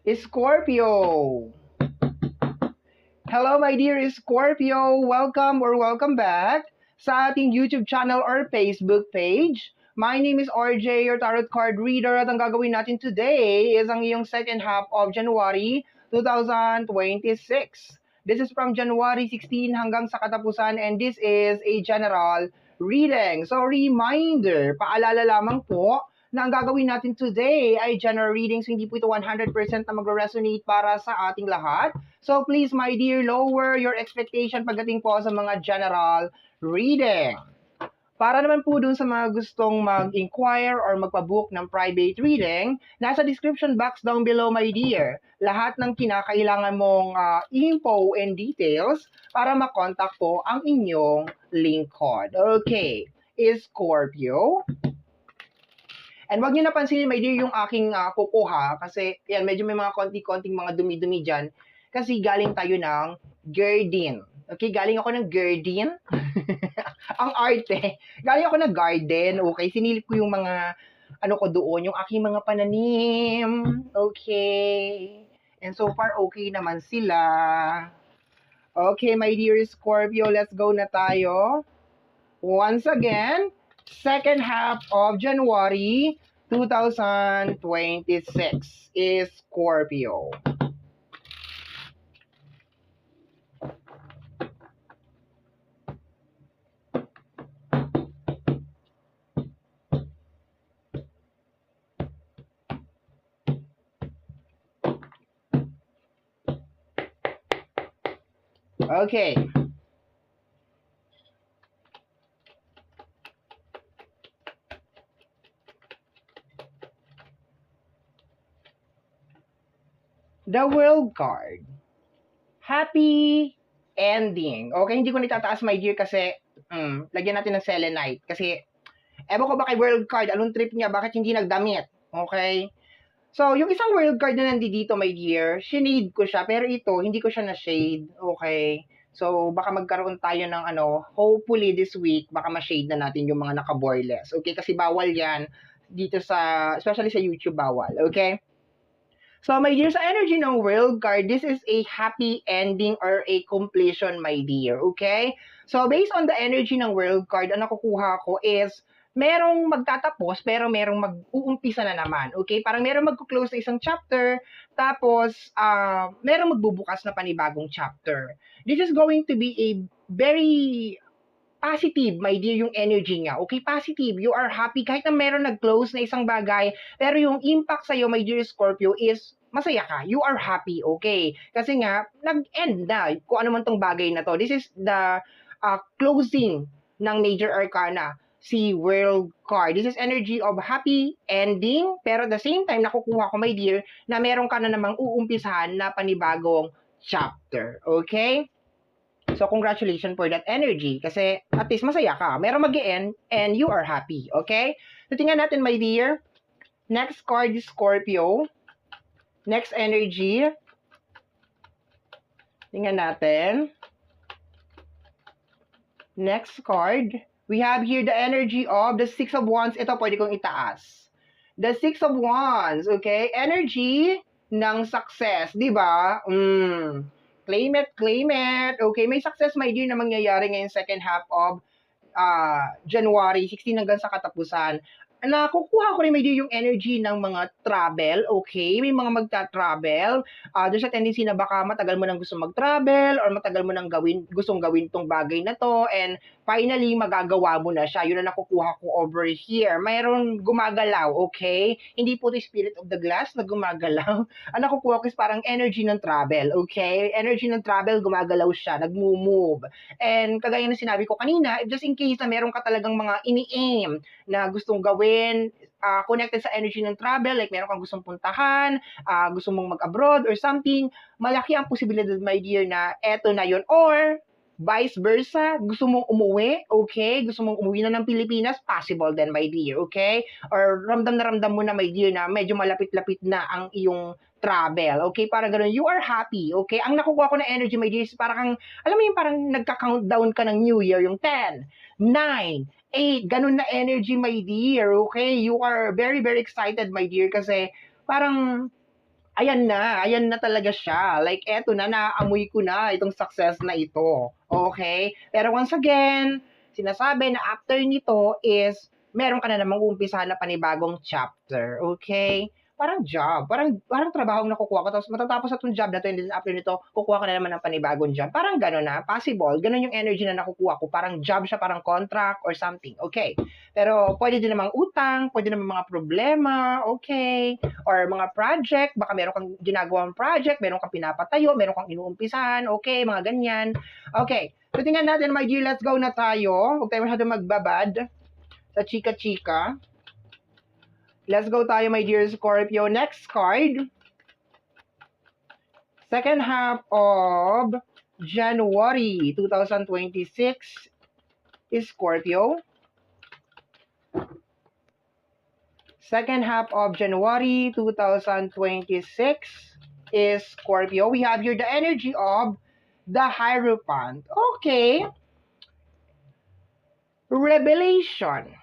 Scorpio. Hello my dear Scorpio, welcome back sa ating YouTube channel or Facebook page. My name is RJ, your tarot card reader, at ang gagawin natin today is ang iyong second half of January 2026. This is from January 16 hanggang sa katapusan, and this is a general reading. So reminder, paalala lamang po na ang gagawin natin today ay general readings, hindi po ito 100% na magre-resonate para sa ating lahat. So please, my dear, lower your expectation pagdating po sa mga general reading. Para naman po dun sa mga gustong mag-inquire or magpabook ng private reading, nasa description box down below, my dear, lahat ng kinakailangan mong info and details para makontak po ang inyong lingkod. Okay, Scorpio. And wag niyo napansinin, my dear, yung aking kukuha kasi yan, medyo may mga konti-konting mga dumi-dumi dyan kasi galing tayo ng garden. Okay, galing ako ng garden. Ang arte. Galing ako ng garden. Okay, sinilip ko yung mga ano ko doon, yung aking mga pananim. Okay. And so far, okay naman sila. Okay, my dear Scorpio, let's go na tayo. Once again, second half of January 2026 is Scorpio. Okay. The World card. Happy ending. Okay, hindi ko nitataas, my dear, kasi lagyan natin ng selenite. Kasi, ewan ko ba kay World card, anong trip niya, bakit hindi nagdamit? Okay? So, yung isang World card na nandito, my dear, shinade ko siya, pero ito, hindi ko siya na-shade. Okay? So, baka magkaroon tayo ng hopefully this week, baka ma-shade na natin yung mga naka-boreless. Okay? Kasi bawal yan dito sa, especially sa YouTube, bawal. Okay? So, my dear, sa energy ng World card, this is a happy ending or a completion, my dear. Okay? So, based on the energy ng World card, ang nakukuha ko is merong magtatapos, pero merong mag-uumpisa na naman. Okay? Parang merong mag-close na isang chapter, tapos merong magbubukas na panibagong chapter. This is going to be a very positive, my dear, yung energy niya. Okay, positive. You are happy kahit na meron nag-close na isang bagay, pero yung impact sa'yo, my dear Scorpio, is masaya ka. You are happy, okay? Kasi nga, nag-end na kung ano man tong bagay na to. This is the closing ng major arcana, si World card. This is energy of happy ending, pero at the same time, nakukuha ko, my dear, na meron ka na namang uumpisahan na panibagong chapter. Okay? So, congratulations for that energy kasi at least masaya ka. Meron mag-end and you are happy. Okay? So, tingnan natin, my dear. Next card is Scorpio. Next energy. Tingnan natin. Next card. We have here the energy of the Six of Wands. Ito, pwede kong itaas. The Six of Wands. Okay? Energy ng success. Diba? Claim it, claim it. Okay, may success, my dear, na mangyayari ngayong second half of January 16 hanggang sa katapusan. Nakukuha ko rin, my dear, yung energy ng mga travel. Okay, may mga magta-travel. There's a tendency na baka matagal mo nang gusto mag-travel or matagal mo nang gustong gawin tong bagay na to, and finally, magagawa mo na siya. Yun na nakukuha ko over here. Mayroon gumagalaw, okay? Hindi po the spirit of the glass na gumagalaw. Ang nakukuha ko is parang energy ng travel, okay? Energy ng travel, gumagalaw siya, nag-move. And kagaya na sinabi ko kanina, just in case na meron ka talagang mga ini-aim na gustong gawin, connected sa energy ng travel, like meron kang gustong puntahan, gusto mong mag-abroad or something, malaki ang posibilidad, my dear, na eto na yon. Or vice versa, gusto mong umuwi, okay? Gusto mong umuwi na ng Pilipinas, possible then, my dear, okay? Or ramdam mo na, my dear, na medyo malapit-lapit na ang iyong travel, okay? Parang ganun, you are happy, okay? Ang nakukuha ko na energy, my dear, is parang, alam mo yung parang nagka-countdown ka ng New Year, yung 10, 9, 8, ganun na energy, my dear, okay? You are very, very excited, my dear, kasi parang ayan na talaga siya. Like, eto na, naamoy ko na itong success na ito. Okay? Pero once again, sinasabi na after nito is, meron ka na namang umpisa na panibagong chapter. Okay? Parang job, parang trabaho na kukuha ko, tapos matatapos na itong job na to, and then after nito, kukuha ka na naman ng panibagong job. Parang gano'n na, possible, gano'n yung energy na nakukuha ko, parang job siya, parang contract or something, okay. Pero pwede din namang utang, pwede namang mga problema, okay, or mga project, baka meron kang ginagawang project, meron kang pinapatayo, meron kang inuumpisahan, okay, mga ganyan. Okay, so tingnan natin, my dear, let's go na tayo. Huwag tayo masyado magbabad sa chika-chika. Let's go tayo, my dear Scorpio. Next card. Second half of January 2026 is Scorpio. Second half of January 2026 is Scorpio. We have here the energy of the Hierophant. Okay. Revelation.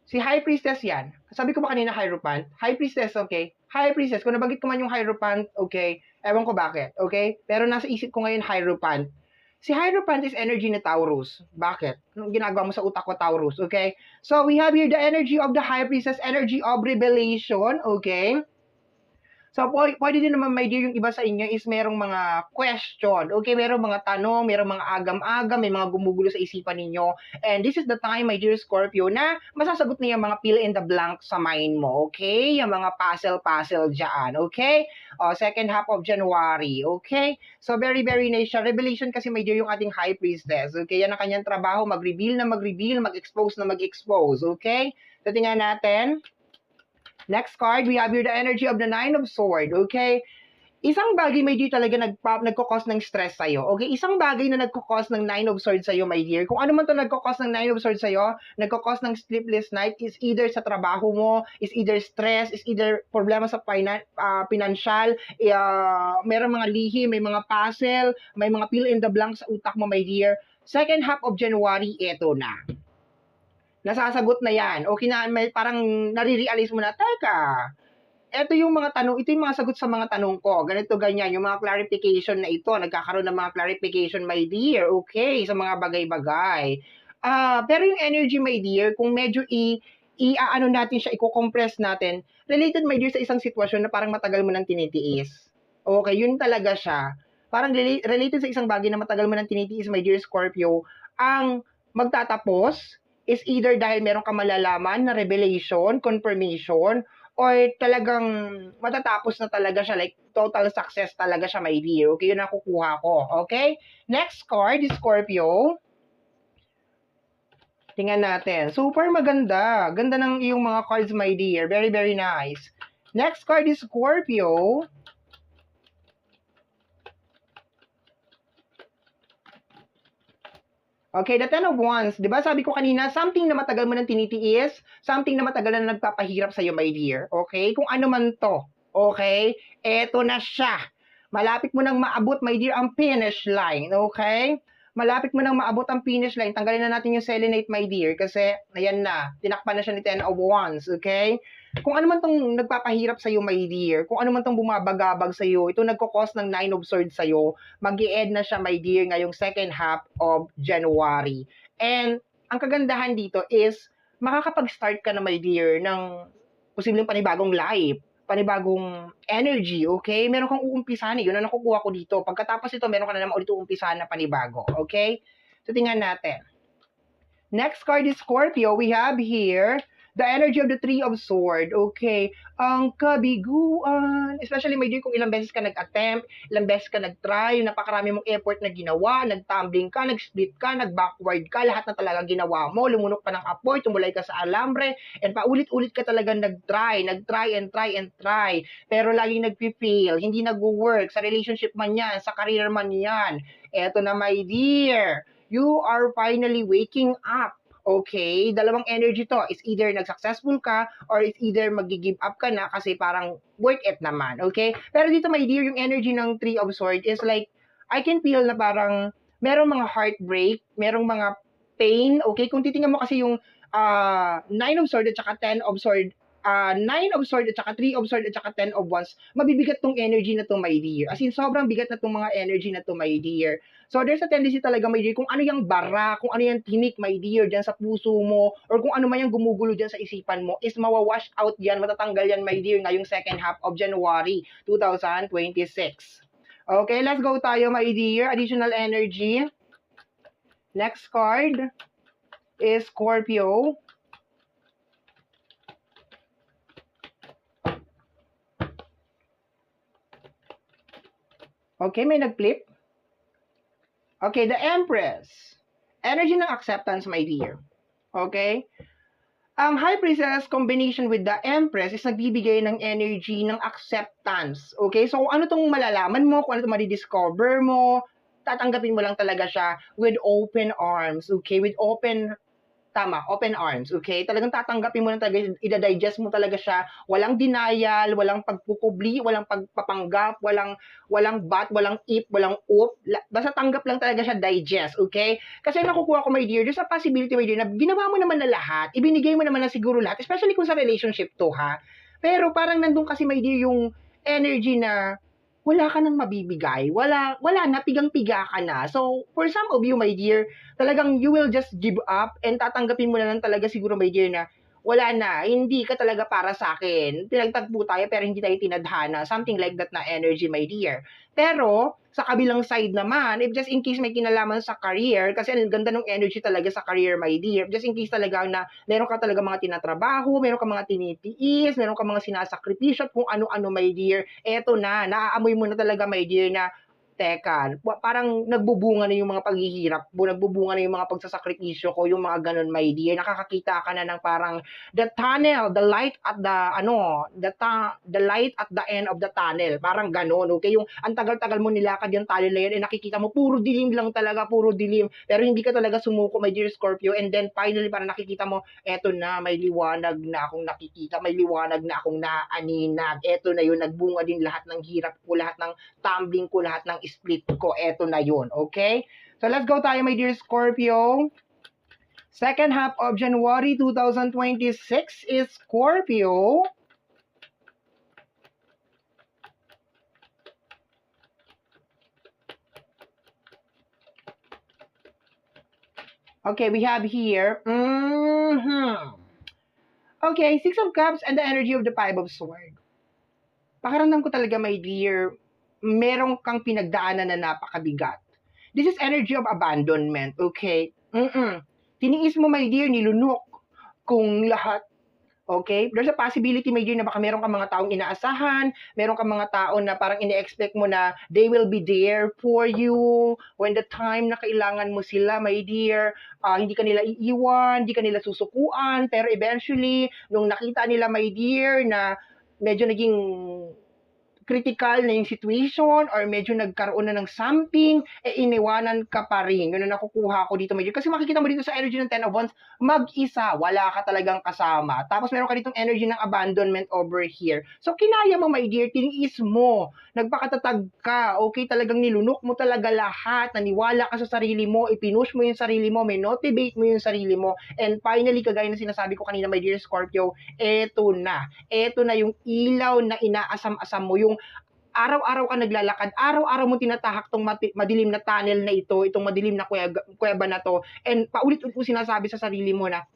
Si High Priestess yan. Sabi ko ba kanina Hierophant? High Priestess, okay? High Priestess, kung nabanggit ko man yung Hierophant, okay? Ewan ko bakit, okay? Pero nasa isip ko ngayon Hierophant. Si Hierophant is energy ni Taurus. Bakit? Anong ginagawa mo sa utak ko, Taurus, okay? So, we have here the energy of the High Priestess, energy of revelation, okay? So, pwede din naman, my dear, yung iba sa inyo is merong mga question. Okay, merong mga tanong, merong mga agam-agam, may mga gumugulo sa isipan ninyo. And this is the time, my dear Scorpio, na masasagot na yung mga fill in the blank sa mind mo. Okay? Yung mga puzzle-puzzle dyan. Okay? Second half of January. Okay? So, very, very nice siya. Revelation kasi, my dear, yung ating High Priestess. Okay? Yan ang kanyang trabaho. Mag-reveal na mag-reveal, mag-expose na mag-expose. Okay? So, tingnan natin. Next card, we have here the energy of the Nine of Swords, okay? Isang bagay, my dear, talaga nagkukos ng stress sa'yo, okay? Isang bagay na nagkukos ng Nine of Swords sa'yo, my dear. Kung ano man to nagkukos ng Nine of Swords sa'yo, nagkukos ng sleepless night, is either sa trabaho mo, is either stress, is either problema sa financial, merong mga lihim, may mga puzzle, may mga fill in the blank sa utak mo, my dear. Second half of January, eto na. Nasasagot na yan. Okay na, may parang nare-realize mo na, teka, ito yung mga tanong, ito yung mga sagot sa mga tanong ko. Ganito, ganyan, yung mga clarification na ito, nagkakaroon ng mga clarification, my dear, okay, sa mga bagay-bagay. Pero yung energy, my dear, kung medyo i-ano natin siya, i-compress natin, related, my dear, sa isang sitwasyon na parang matagal mo nang tinitiis. Okay, yun talaga siya. Parang related sa isang bagay na matagal mo nang tinitiis, my dear Scorpio, ang magtatapos is either dahil meron ka malalaman na revelation, confirmation, or talagang matatapos na talaga siya, like total success talaga siya, my dear. Okay, yun ang kukuha ko. Okay? Next card is Scorpio. Tingnan natin. Super maganda. Ganda ng iyong mga cards, my dear. Very, very nice. Next card is Scorpio. Okay, the Ten of Wands. Diba sabi ko kanina, something na matagal mo nang tinitiis, something na matagal na nagpapahirap sa'yo, my dear. Okay? Kung ano man to. Okay? Eto na siya. Malapit mo nang maabot, my dear, ang finish line. Okay? Malapit mo nang maabot ang finish line. Tanggalin na natin yung selenite, my dear, kasi, ayan na, tinakpan na siya ni Ten of Wands. Okay? Kung ano man tong nagpapahirap sa'yo, my dear, kung ano man tong bumabagabag sa'yo, ito nagkukos ng Nine of Swords sa'yo, mag-i-end na siya, my dear, ngayong second half of January. And, ang kagandahan dito is, makakapag-start ka na, my dear, ng posibleng panibagong life, panibagong energy, okay? Meron kang uumpisahan, yun ang nakukuha ko dito. Pagkatapos ito, meron ka na naman ulit uumpisahan na panibago, okay? So, tingnan natin. Next card is Scorpio. We have here the energy of the Three of Swords. Okay. Ang kabiguan. Especially, my dear, kung ilang beses ka nag-attempt, ilang beses ka nag-try, napakarami mong effort na ginawa, nag-tumbling ka, nag-split ka, nag-backward ka, lahat na talaga ginawa mo, lumunok pa ng apoy, tumulay ka sa alambre, and paulit-ulit ka talaga nag-try and try. Pero laging nag-fail, hindi nag-work, sa relationship man yan, sa career man yan. Eto na, my dear, you are finally waking up. Okay, dalawang energy to. Is either nag-successful ka or is either mag-give up ka na kasi parang worth it naman. Okay? Pero dito, my dear, yung energy ng Three of Swords is like, I can feel na parang merong mga heartbreak, merong mga pain. Okay? Kung titingnan mo kasi yung Nine of Swords at saka Ten of Swords 9 of Swords at saka 3 of Swords at saka 10 of Wands, mabibigat tong energy na to, my dear. As in, sobrang bigat na tong mga energy na to, my dear. So, there's a tendency talaga, my dear, kung ano yung bara, kung ano yung tinik, my dear, dyan sa puso mo, or kung ano man yung gumugulo dyan sa isipan mo, is mawawash out yan, matatanggal yan, my dear, ngayong second half of January 2026. Okay, let's go tayo, my dear. Additional energy. Next card is Scorpio. Okay, may nag-flip. Okay, the Empress. Energy ng acceptance, my dear. Okay? Ang High Priestess combination with the Empress is nagbibigay ng energy ng acceptance. Okay? So, kung ano tong malalaman mo, kung ano tong madidiscover mo, tatanggapin mo lang talaga siya with open arms. Okay? With open arms, okay? Talagang tatanggapin mo na talaga, ida-digest mo talaga siya, walang denial, walang pagpupubli, walang pagpapanggap, walang but, walang if, walang oop, basta tanggap lang talaga siya, digest, okay? Kasi nakukuha ko, my dear, there's a possibility, my dear, na ginawa mo naman na lahat, ibinigay mo naman na siguro lahat, especially kung sa relationship to, ha? Pero parang nandun kasi, my dear, yung energy na wala ka nang mabibigay, wala na, pigang-piga ka na. So, for some of you, my dear, talagang you will just give up and tatanggapin mo na lang talaga siguro, my dear, na wala na, hindi ka talaga para sa akin. Pinagtagpo tayo pero hindi tayo tinadhana. Something like that na energy, my dear. Pero, sa kabilang side naman, if just in case may kinalaman sa career, kasi ang ganda ng energy talaga sa career, my dear, just in case talaga na meron ka talaga mga tinatrabaho, meron ka mga tinitiis, meron ka mga sinasakripisyo, kung ano-ano, my dear, eto na, naaamoy mo na talaga, my dear, na teka, parang nagbubunga na yung mga paghihirap mo, nagbubunga na yung mga pagsasakripisyo ko, yung mga ganun, my dear. Nakakakita ka na ng parang the tunnel, the light at the light at the end of the tunnel. Parang ganun, okay? Yung ang tagal-tagal mo nilakad yung tunnel na yun, nakikita mo, puro dilim lang talaga, puro dilim. Pero hindi ka talaga sumuko, my dear Scorpio. And then finally, parang nakikita mo, eto na, may liwanag na akong nakikita, may liwanag na akong naaninag. Eto na yun, nagbunga din lahat ng hirap ko, lahat ng tumbling ko, lahat ng split ko, eto na yun, okay? So, let's go tayo, my dear Scorpio. Second half of January 2026 is Scorpio. Okay, we have here, okay, Six of Cups and the energy of the Five of Swords. Pakiramdam ko talaga, my dear, merong kang pinagdaanan na napakabigat. This is energy of abandonment, okay? Tiniis mo, my dear, nilunok kung lahat. Okay? There's a possibility, my dear, na baka meron kang mga taong inaasahan, meron kang mga tao na parang ine-expect mo na they will be there for you when the time na kailangan mo sila, my dear. Hindi ka nila iiwan, hindi ka nila susukuan, pero eventually, nung nakita nila, my dear, na medyo naging critical na yung situation or medyo nagkaroon na ng something, iniwanan ka pa rin. Yun ang nakukuha ko dito, my dear. Kasi makikita mo dito sa energy ng Ten of Wands, mag-isa, wala ka talagang kasama. Tapos meron ka ditong energy ng abandonment over here. So, kinaya mo, my dear, tiniis mo, nagpakatatag ka, okay, talagang nilunok mo talaga lahat, naniwala ka sa sarili mo, ipinush mo yung sarili mo, may motivate mo yung sarili mo, and finally, kagaya na sinasabi ko kanina, my dear Scorpio, eto na yung ilaw na inaasam-asam mo, yung araw-araw ka naglalakad, araw-araw mo tinatahak tong madilim na tunnel na ito, itong madilim na kuweba na to, and paulit-ulit mo sinasabi sa sarili mo na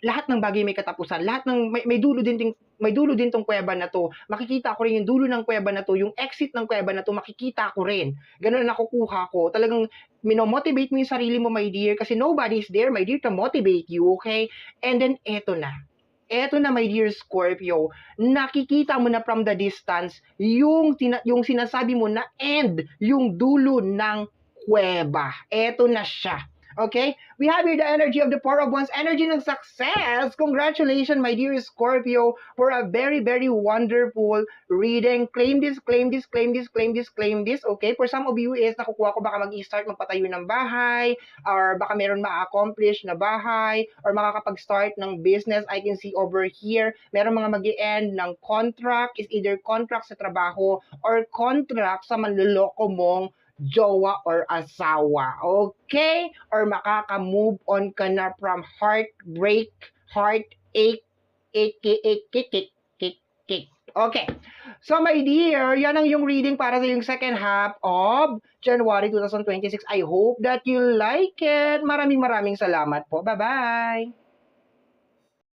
lahat ng bagay may katapusan, lahat ng may dulo din tong kuweba na to. Makikita ko rin yung dulo ng kuweba na to, yung exit ng kuweba na to, makikita ko rin. Ganun ang nakukuha ko. Talagang minomotivate mo yung sarili mo, my dear, kasi nobody is there, my dear, to motivate you, okay? And then eto na, my dear Scorpio, nakikita mo na from the distance yung sinasabi mo na end, yung dulo ng kuweba. Eto na siya. Okay? We have here the energy of the Four of Wands, energy ng success. Congratulations, my dear Scorpio, for a very, very wonderful reading. Claim this, claim this, claim this, claim this, claim this. Okay? For some of you is nakukuha ko baka mag-i-start magpatayo ng bahay, or baka meron ma-accomplish na bahay, or makakapag-start ng business. I can see over here, meron mga mag-i-end ng contract, is either contract sa trabaho or contract sa manloloko mong jowa or asawa. Okay? Or makaka-move on ka na from heartbreak, heartache, kick. Okay. So, my dear, yan ang yung reading para sa yung second half of January 2026. I hope that you like it. Maraming salamat po. Bye-bye!